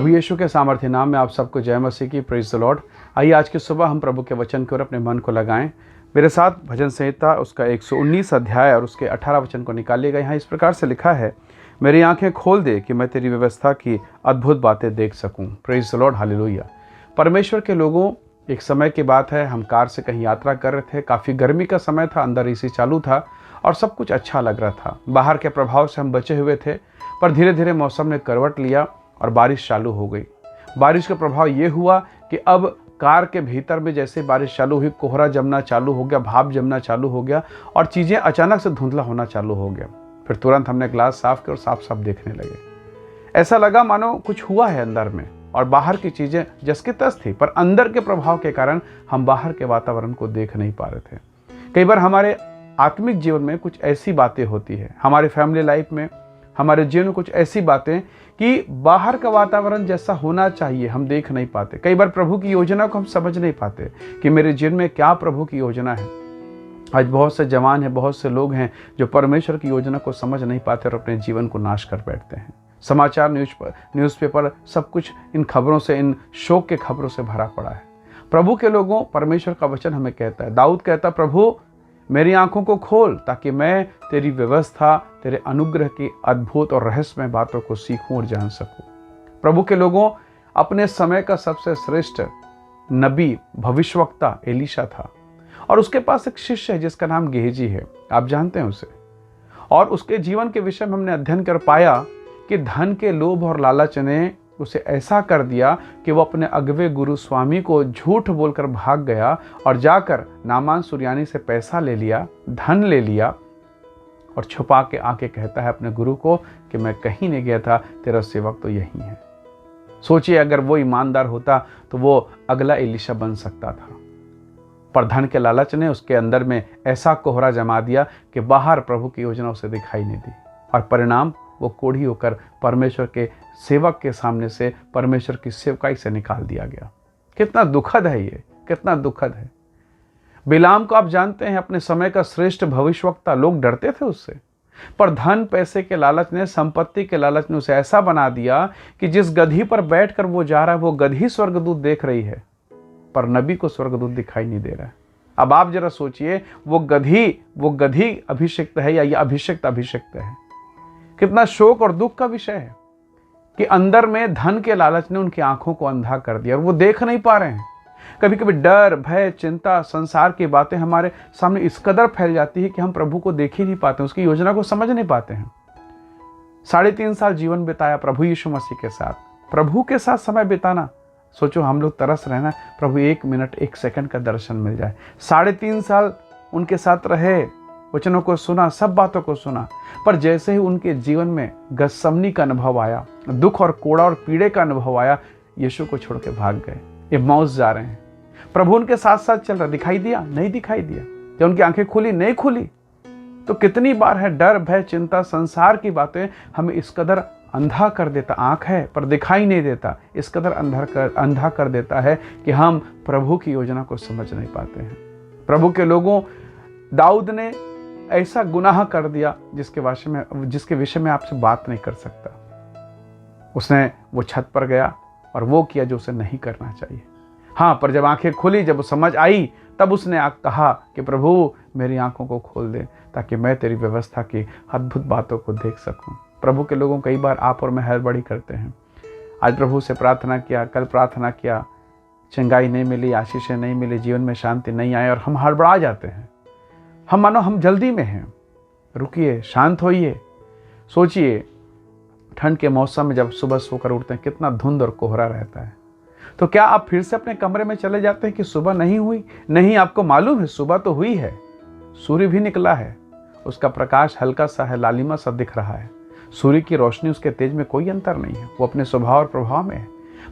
प्रभु यीशु के सामर्थ्य नाम में आप सबको जय मसीह की। Praise the Lord. आइए आज की सुबह हम प्रभु के वचन की ओर अपने मन को लगाएं। मेरे साथ भजन संहिता उसका 119 अध्याय और उसके 18 वचन को निकालिएगा। यहाँ इस प्रकार से लिखा है, मेरी आंखें खोल दे कि मैं तेरी व्यवस्था की अद्भुत बातें देख सकूं। Praise the Lord, hallelujah. परमेश्वर के लोगों, एक समय की बात है, हम कार से कहीं यात्रा कर रहे थे। काफ़ी गर्मी का समय था, अंदर एसी चालू था और सब कुछ अच्छा लग रहा था। बाहर के प्रभाव से हम बचे हुए थे, पर धीरे धीरे मौसम ने करवट लिया और बारिश चालू हो गई। बारिश का प्रभाव ये हुआ कि अब कार के भीतर में जैसे बारिश चालू हुई, कोहरा जमना चालू हो गया, भाप जमना चालू हो गया और चीज़ें अचानक से धुंधला होना चालू हो गया। फिर तुरंत हमने ग्लास साफ किया और साफ साफ देखने लगे। ऐसा लगा मानो कुछ हुआ है अंदर में, और बाहर की चीज़ें जस की तस थी, पर अंदर के प्रभाव के कारण हम बाहर के वातावरण को देख नहीं पा रहे थे। कई बार हमारे आत्मिक जीवन में कुछ ऐसी बातें होती है, हमारे फैमिली लाइफ में, हमारे जीवन में कुछ ऐसी बातें कि बाहर का वातावरण जैसा होना चाहिए हम देख नहीं पाते। कई बार प्रभु की योजना को हम समझ नहीं पाते कि मेरे जीवन में क्या प्रभु की योजना है। आज बहुत से जवान हैं, बहुत से लोग हैं जो परमेश्वर की योजना को समझ नहीं पाते और अपने जीवन को नाश कर बैठते हैं। समाचार, न्यूज़पेपर, सब कुछ इन खबरों से, इन शोक के खबरों से भरा पड़ा है। प्रभु के लोगों, परमेश्वर का वचन हमें कहता है, दाऊद कहता, प्रभु मेरी आंखों को खोल ताकि मैं तेरी व्यवस्था, तेरे अनुग्रह की अद्भुत और रहस्यमय बातों को सीखूं और जान सकूं। प्रभु के लोगों, अपने समय का सबसे श्रेष्ठ नबी, भविष्यवक्ता एलीशा था और उसके पास एक शिष्य है जिसका नाम गेहजी है। आप जानते हैं उसे। और उसके जीवन के विषय में हमने अध्ययन कर पाया कि धन के लोभ और लालच ने उसे ऐसा कर दिया कि वो अपने अगवे गुरु स्वामी को झूठ बोलकर भाग गया और जाकर नामान सुरयानी से पैसा ले लिया, धन ले लिया और छुपा के आके कहता है अपने गुरु को कि मैं कहीं नहीं गया था, तेरा सेवक तो यही है। सोचिए, अगर वो ईमानदार होता तो वो अगला एलीशा बन सकता था, पर धन के लालच ने उसके अंदर में ऐसा कोहरा जमा दिया कि बाहर प्रभु की योजना उसे दिखाई नहीं दी और परिणाम वो कोढ़ी होकर परमेश्वर के सेवक के सामने से, परमेश्वर की सेवकाई से निकाल दिया गया। कितना दुखद है ये, कितना दुखद है। बिलाम को आप जानते हैं, अपने समय का श्रेष्ठ भविष्यवक्ता, लोग डरते थे उससे, पर धन पैसे के लालच ने, संपत्ति के लालच ने उसे ऐसा बना दिया कि जिस गधी पर बैठकर वो जा रहा है वो गधी स्वर्गदूत देख रही है, पर नबी को स्वर्गदूत दिखाई नहीं दे रहा है। अब आप जरा सोचिए, वो गधी अभिषिक्त है या ये अभिषिक्त है। कितना शोक और दुख का विषय है कि अंदर में धन के लालच ने उनकी आंखों को अंधा कर दिया और वो देख नहीं पा रहे हैं। कभी कभी डर, भय, चिंता, संसार की बातें हमारे सामने इस कदर फैल जाती है कि हम प्रभु को देख ही नहीं पाते, उसकी योजना को समझ नहीं पाते हैं। 3.5 साल जीवन बिताया प्रभु यीशु मसीह के साथ। प्रभु के साथ समय बिताना, सोचो हम लोग तरस रहना, प्रभु 1 मिनट 1 सेकंड का दर्शन मिल जाए। 3.5 साल उनके साथ रहे, वचनों को सुना, सब बातों को सुना, पर जैसे ही उनके जीवन में गत्समनी का अनुभव आया, दुख और कोड़ा और पीड़े का अनुभव आया, यीशु को छोड़ के भाग गए। इम्माउस जा रहे हैं, प्रभु उनके साथ साथ चल रहा, दिखाई दिया? नहीं दिखाई दिया। जब उनकी आंखें खुली, नहीं खुली। तो कितनी बार है डर, भय, चिंता, संसार की बातें हमें इस कदर अंधा कर देता, आंख है पर दिखाई नहीं देता, इस कदर अंधा कर देता है कि हम प्रभु की योजना को समझ नहीं पाते हैं। प्रभु के लोगों, दाऊद ने ऐसा गुनाह कर दिया जिसके विषय में आपसे बात नहीं कर सकता। उसने वो छत पर गया और वो किया जो उसे नहीं करना चाहिए। हाँ, पर जब आंखें खुली, जब समझ आई, तब उसने कहा कि प्रभु मेरी आंखों को खोल दे ताकि मैं तेरी व्यवस्था की अद्भुत बातों को देख सकूं। प्रभु के लोगों, कई बार आप और मैं हड़बड़ी करते हैं। आज प्रभु से प्रार्थना किया, कल प्रार्थना किया, चंगाई नहीं मिली, आशीषें नहीं मिली, जीवन में शांति नहीं आई और हम हड़बड़ा जाते हैं। हम मानो हम जल्दी में हैं। रुकिए, शांत होइए। सोचिए, ठंड के मौसम में जब सुबह सोकर उठते हैं कितना धुंध और कोहरा रहता है, तो क्या आप फिर से अपने कमरे में चले जाते हैं कि सुबह नहीं हुई? नहीं, आपको मालूम है सुबह तो हुई है, सूर्य भी निकला है, उसका प्रकाश हल्का सा है, लालिमा सा दिख रहा है। सूर्य की रोशनी, उसके तेज में कोई अंतर नहीं है, वो अपने स्वभाव और प्रभाव में है।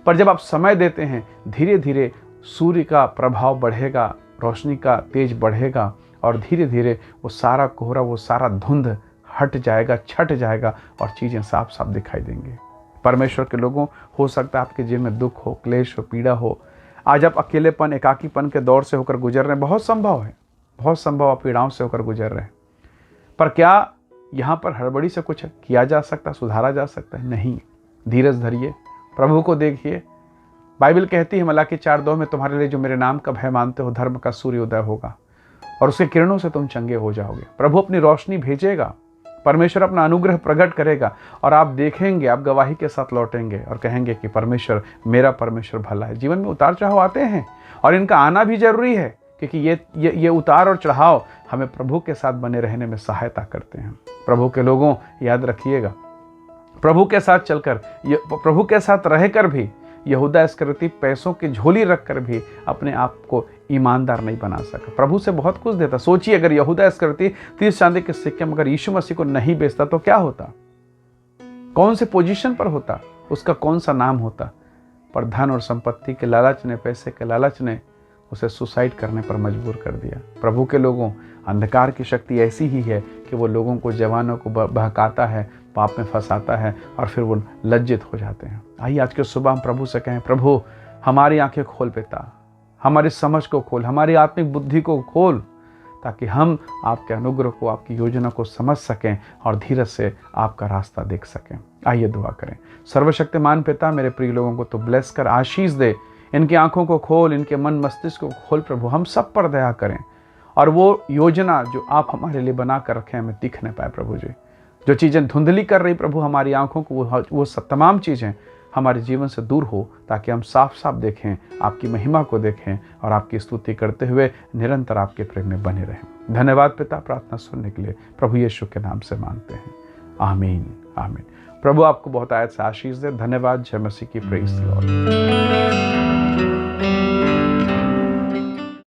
पर जब आप समय देते हैं, धीरे धीरे सूर्य का प्रभाव बढ़ेगा, रोशनी का तेज बढ़ेगा और धीरे धीरे वो सारा कोहरा, वो सारा धुंध हट जाएगा, छट जाएगा और चीज़ें साफ साफ दिखाई देंगे। परमेश्वर के लोगों, हो सकता है आपके जीवन में दुख हो, क्लेश हो, पीड़ा हो। आज आप अकेलेपन, एकाकीपन के दौर से होकर गुजर रहे हैं। बहुत संभव आप पीड़ाओं से होकर गुजर रहे हैं। पर क्या यहाँ पर हड़बड़ी से कुछ किया जा सकता, सुधारा जा सकता है? नहीं। धीरज धरिए, प्रभु को देखिए। बाइबल कहती है मलाकी 4:2 में, तुम्हारे लिए जो मेरे नाम का भय मानते हो धर्म का सूर्योदय होगा और उसके किरणों से तुम चंगे हो जाओगे। प्रभु अपनी रोशनी भेजेगा, परमेश्वर अपना अनुग्रह प्रकट करेगा और आप देखेंगे, आप गवाही के साथ लौटेंगे और कहेंगे कि परमेश्वर, मेरा परमेश्वर भला है। जीवन में उतार चढ़ाव आते हैं और इनका आना भी जरूरी है, क्योंकि ये उतार और चढ़ाव हमें प्रभु के साथ बने रहने में सहायता करते हैं। प्रभु के लोगों, याद रखिएगा, प्रभु के साथ चलकर, प्रभु के साथ रहकर भी यहूदा इस्करियोती पैसों की झोली रखकर भी अपने आप को ईमानदार नहीं बना सका। प्रभु से बहुत कुछ देता। सोचिए, अगर यहूदा इस्करियोती 30 चांदी के सिक्के में अगर यीशु मसीह को नहीं बेचता तो क्या होता? कौन से पोजीशन पर होता? उसका कौन सा नाम होता? पर धन और संपत्ति के लालच ने, पैसे के लालच ने उसे सुसाइड करने पर मजबूर कर दिया। प्रभु के लोगों, अंधकार की शक्ति ऐसी ही है कि वो लोगों को, जवानों को बहकाता है, पाप में फंसाता है और फिर वो लज्जित हो जाते हैं। आइए आज के सुबह हम प्रभु से कहें, प्रभु हमारी आंखें खोल पिता, हमारी समझ को खोल, हमारी आत्मिक बुद्धि को खोल, ताकि हम आपके अनुग्रह को, आपकी योजना को समझ सकें और धीरज से आपका रास्ता देख सकें। आइए दुआ करें। सर्वशक्तिमान पिता, मेरे प्रिय लोगों को तो ब्लेस कर, आशीष दे, इनकी आंखों को खोल, इनके मन मस्तिष्क को खोल प्रभु। हम सब पर दया करें और वो योजना जो आप हमारे लिए बना कर रखे हमें दिखने पाए प्रभु जी। जो चीज़ें धुंधली कर रही प्रभु हमारी आंखों को, वो सब तमाम चीज़ें हमारे जीवन से दूर हो, ताकि हम साफ साफ देखें, आपकी महिमा को देखें और आपकी स्तुति करते हुए निरंतर आपके प्रेम में बने रहें। धन्यवाद पिता, प्रार्थना सुनने के लिए प्रभु यीशु के नाम से मांगते हैं, आमीन आमीन। प्रभु आपको बहुत आयत से आशीष दे। धन्यवाद। जय मसीह की। Praise the Lord.